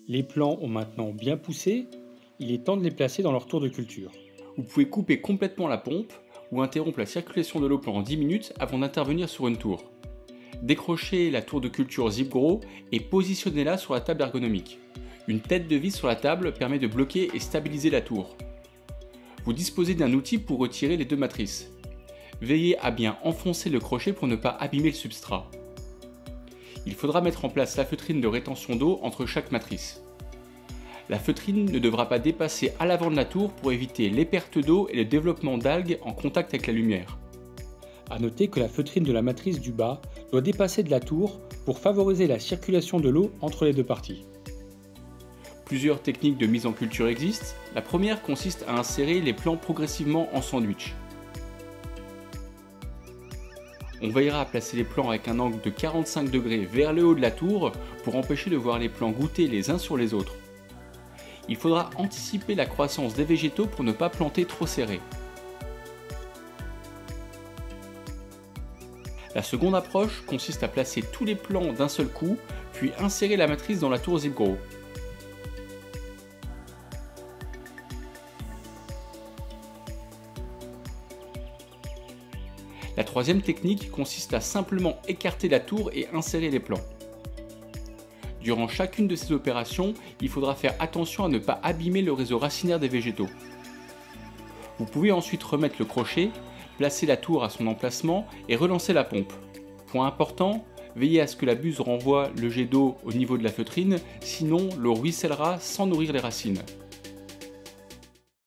Les plants ont maintenant bien poussé, il est temps de les placer dans leur tour de culture. Vous pouvez couper complètement la pompe ou interrompre la circulation de l'eau pendant 10 minutes avant d'intervenir sur une tour. Décrochez la tour de culture ZipGrow et positionnez-la sur la table ergonomique. Une tête de vis sur la table permet de bloquer et stabiliser la tour. Vous disposez d'un outil pour retirer les deux matrices. Veillez à bien enfoncer le crochet pour ne pas abîmer le substrat. Il faudra mettre en place la feutrine de rétention d'eau entre chaque matrice. La feutrine ne devra pas dépasser à l'avant de la tour pour éviter les pertes d'eau et le développement d'algues en contact avec la lumière. A noter que la feutrine de la matrice du bas doit dépasser de la tour pour favoriser la circulation de l'eau entre les deux parties. Plusieurs techniques de mise en culture existent. La première consiste à insérer les plants progressivement en sandwich. On veillera à placer les plants avec un angle de 45 degrés vers le haut de la tour pour empêcher de voir les plants goûter les uns sur les autres. Il faudra anticiper la croissance des végétaux pour ne pas planter trop serré. La seconde approche consiste à placer tous les plants d'un seul coup, puis insérer la matrice dans la tour ZipGrow. La troisième technique consiste à simplement écarter la tour et insérer les plants. Durant chacune de ces opérations, il faudra faire attention à ne pas abîmer le réseau racinaire des végétaux. Vous pouvez ensuite remettre le crochet, placer la tour à son emplacement et relancer la pompe. Point important, veillez à ce que la buse renvoie le jet d'eau au niveau de la feutrine, sinon l'eau ruissellera sans nourrir les racines.